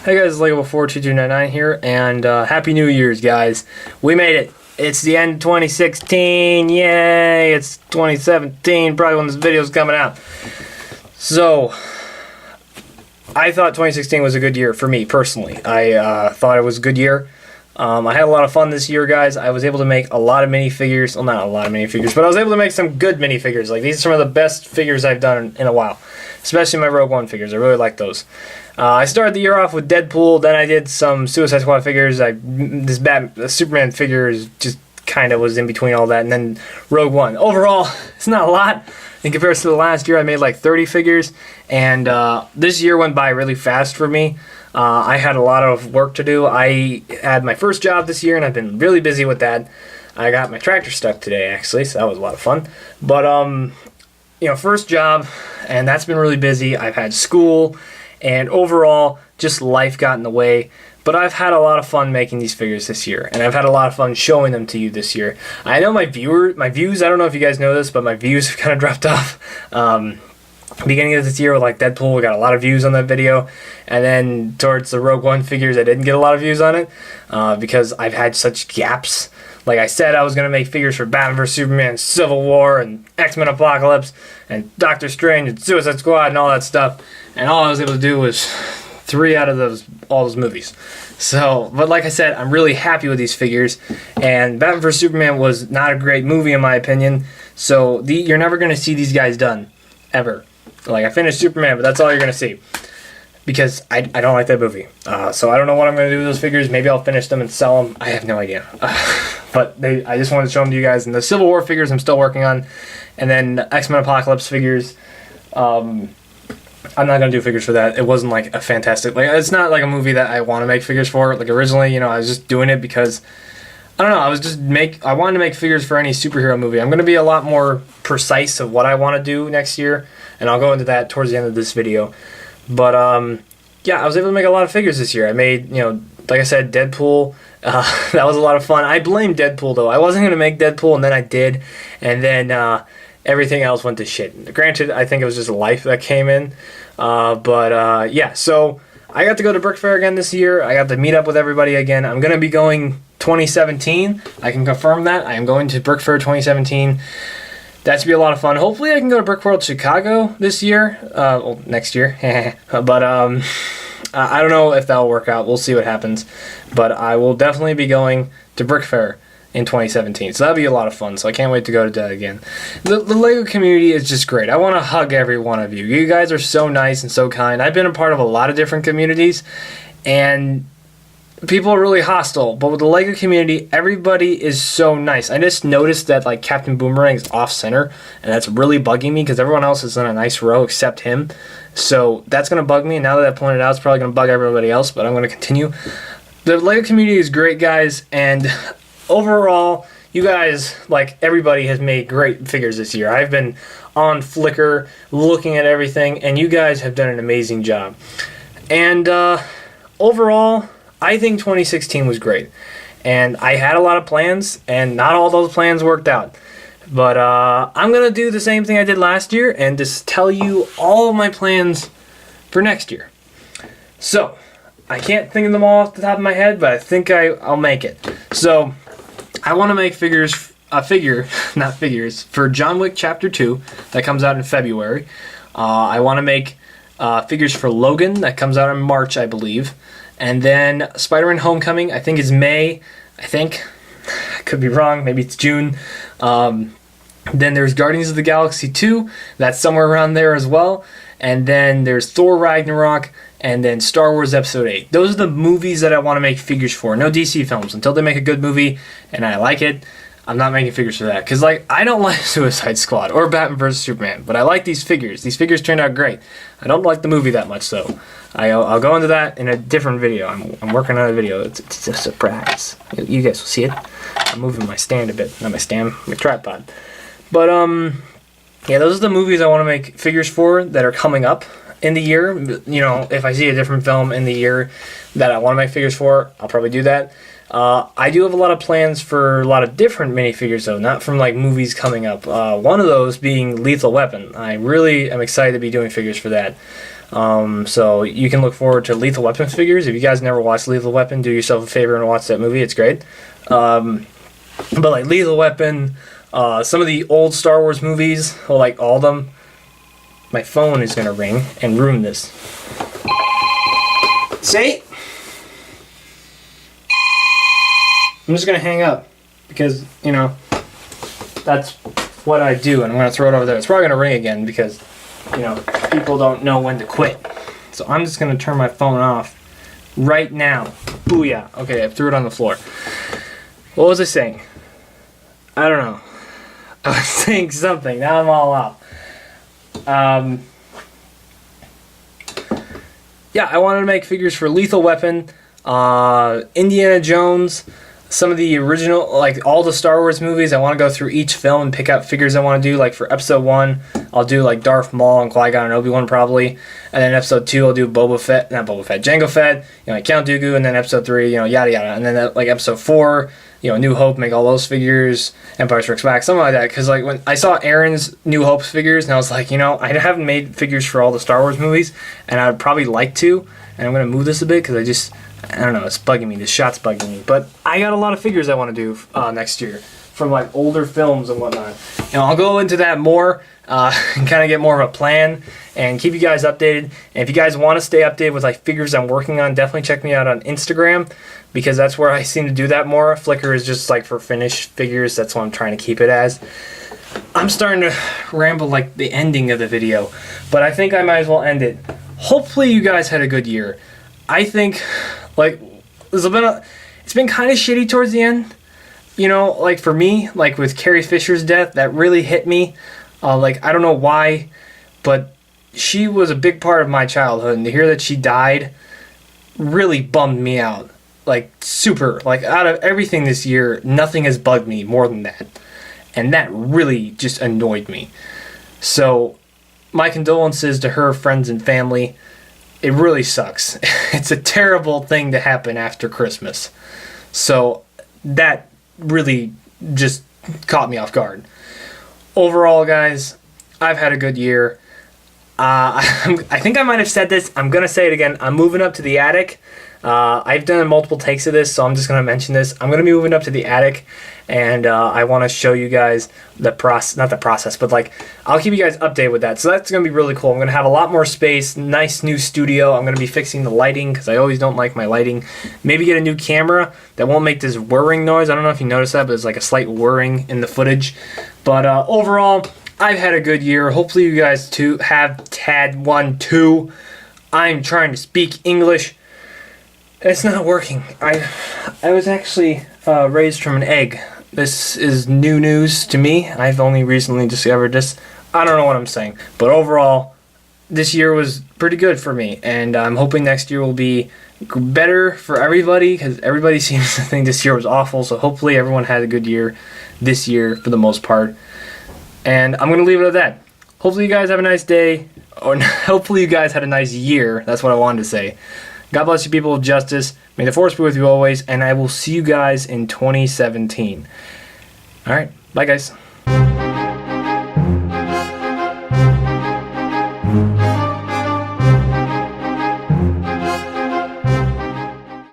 Hey guys, it's Lego422299 here, and Happy New Year's, guys. We made it. It's the end of 2016. Yay! It's 2017, probably when this video is coming out. So, I thought 2016 was a good year for me, personally. I thought it was a good year. I had a lot of fun this year, guys. I was able to make a lot of minifigures. Well, not a lot of minifigures, but I was able to make some good minifigures. Like, these are some of the best figures I've done in a while. Especially my Rogue One figures. I really like those. I started the year off with Deadpool. Then I did some Suicide Squad figures. This Superman figure is just kind of was in between all that. And then Rogue One. Overall, it's not a lot. In comparison to the last year, I made like 30 figures. And this year went by really fast for me. I had a lot of work to do. I had my first job this year, and I've been really busy with that. I got my tractor stuck today, actually, so that was a lot of fun. But, you know, first job, and that's been really busy. I've had school, and overall, just life got in the way. But I've had a lot of fun making these figures this year, and I've had a lot of fun showing them to you this year. I know my views, I don't know if you guys know this, but my views have kind of dropped off. Beginning of this year with like Deadpool, we got a lot of views on that video, and then towards the Rogue One figures, I didn't get a lot of views on it because I've had such gaps. Like I said, I was going to make figures for Batman vs. Superman, Civil War, and X-Men Apocalypse, and Doctor Strange, and Suicide Squad, and all that stuff, and all I was able to do was 3 out of all those movies. So, but like I said, I'm really happy with these figures, and Batman vs. Superman was not a great movie in my opinion, so you're never going to see these guys done, ever. Like, I finished Superman, but that's all you're going to see. Because I don't like that movie. So I don't know what I'm going to do with those figures. Maybe I'll finish them and sell them. I have no idea. But I just wanted to show them to you guys. And the Civil War figures I'm still working on. And then X-Men Apocalypse figures. I'm not going to do figures for that. It wasn't like a fantastic... Like, it's not like a movie that I want to make figures for. Like, originally, you know, I was just doing it because... I don't know, I wanted to make figures for any superhero movie. I'm going to be a lot more precise of what I want to do next year, and I'll go into that towards the end of this video. But, yeah, I was able to make a lot of figures this year. I made, you know, like I said, Deadpool. That was a lot of fun. I blame Deadpool, though. I wasn't going to make Deadpool, and then I did, and then everything else went to shit. Granted, I think it was just life that came in, but, yeah, so... I got to go to Brick Fair again this year. I got to meet up with everybody again. I'm going to be going 2017. I can confirm that. I am going to Brick Fair 2017. That should be a lot of fun. Hopefully I can go to Brick World Chicago this year. Well, next year. But I don't know if that'll work out. We'll see what happens. But I will definitely be going to Brick Fair in 2017. So that'll be a lot of fun. So I can't wait to go to that again. The LEGO community is just great. I want to hug every one of you. You guys are so nice and so kind. I've been a part of a lot of different communities, and people are really hostile. But with the LEGO community, everybody is so nice. I just noticed that like Captain Boomerang is off center, and that's really bugging me because everyone else is in a nice row except him. So that's going to bug me. And now that I've pointed it out, it's probably going to bug everybody else, but I'm going to continue. The LEGO community is great, guys, and overall, you guys, like everybody, has made great figures this year. I've been on Flickr looking at everything, and you guys have done an amazing job. And overall, I think 2016 was great. And I had a lot of plans, and not all those plans worked out. But I'm going to do the same thing I did last year and just tell you all of my plans for next year. So, I can't think of them all off the top of my head, but I think I'll make it. So, I want to make not figures, for John Wick Chapter 2 that comes out in February. I want to make figures for Logan that comes out in March, I believe. And then Spider-Man Homecoming, I think is May. I could be wrong, maybe it's June. Then there's Guardians of the Galaxy 2, that's somewhere around there as well. And then there's Thor Ragnarok, and then Star Wars Episode 8. Those are the movies that I want to make figures for. No DC films. Until they make a good movie and I like it, I'm not making figures for that. Because, like, I don't like Suicide Squad or Batman vs. Superman, but I like these figures. These figures turned out great. I don't like the movie that much, though. I'll go into that in a different video. I'm working on a video. It's a surprise. You guys will see it. I'm moving my stand a bit. Not my stand, my tripod. But, yeah, those are the movies I want to make figures for that are coming up in the year. You know, if I see a different film in the year that I want to make figures for, I'll probably do that. I do have a lot of plans for a lot of different minifigures, though, not from like movies coming up. One of those being Lethal Weapon. I really am excited to be doing figures for that. So you can look forward to Lethal Weapon figures. If you guys never watched Lethal Weapon, do yourself a favor and watch that movie. It's great. But like Lethal Weapon, some of the old Star Wars movies, like all of them. My phone is gonna ring and ruin this. See? I'm just gonna hang up because, you know, that's what I do, and I'm gonna throw it over there. It's probably gonna ring again because, you know, people don't know when to quit. So I'm just gonna turn my phone off right now. Booyah. Okay, I threw it on the floor. What was I saying? I don't know. I was saying something. Now I'm all out. Yeah, I wanted to make figures for Lethal Weapon, Indiana Jones, some of the original, like all the Star Wars movies. I want to go through each film and pick out figures I want to do. Like for episode 1, I'll do like Darth Maul and Qui-Gon and Obi-Wan probably. And then episode 2, I'll do Jango Fett, you know, like Count Dooku. And then episode 3, you know, yada yada. And then like episode 4, you know, New Hope, make all those figures, Empire Strikes Back, something like that. Because like when I saw Aaron's New Hope's figures, and I was like, you know, I haven't made figures for all the Star Wars movies, and I'd probably like to. And I'm gonna move this a bit because I don't know, it's bugging me. This shot's bugging me. But I got a lot of figures I want to do next year from like older films and whatnot. And I'll go into that more and kind of get more of a plan and keep you guys updated. And if you guys want to stay updated with like figures I'm working on, definitely check me out on Instagram because that's where I seem to do that more. Flickr is just like for finished figures. That's what I'm trying to keep it as. I'm starting to ramble like the ending of the video, but I think I might as well end it. Hopefully you guys had a good year. I think like it's been kind of shitty towards the end. You know, like for me, like with Carrie Fisher's death, that really hit me. Like I don't know why, but she was a big part of my childhood, and to hear that she died really bummed me out. Like super. Like out of everything this year, nothing has bugged me more than that. And that really just annoyed me. So my condolences to her friends and family. It really sucks. It's a terrible thing to happen after Christmas. So that really just caught me off guard. Overall, guys, I've had a good year. I think I might have said this. I'm going to say it again. I'm moving up to the attic. I've done multiple takes of this, so I'm just going to mention this. I'm going to be moving up to the attic, and I want to show you guys the process, not the process, but like I'll keep you guys updated with that. So that's going to be really cool. I'm going to have a lot more space, nice new studio. I'm going to be fixing the lighting because I always don't like my lighting. Maybe get a new camera that won't make this whirring noise. I don't know if you noticed that, but there's like a slight whirring in the footage. But overall, I've had a good year. Hopefully you guys too have had one too. I'm trying to speak English. It's not working. I was actually raised from an egg. This is new news to me. I've only recently discovered this. I don't know what I'm saying. But overall, this year was pretty good for me. And I'm hoping next year will be better for everybody because everybody seems to think this year was awful. So hopefully everyone had a good year this year for the most part. And I'm going to leave it at that. Hopefully you guys have a nice day. Or hopefully you guys had a nice year. That's what I wanted to say. God bless you, people of justice. May the force be with you always, and I will see you guys in 2017. All right, bye, guys.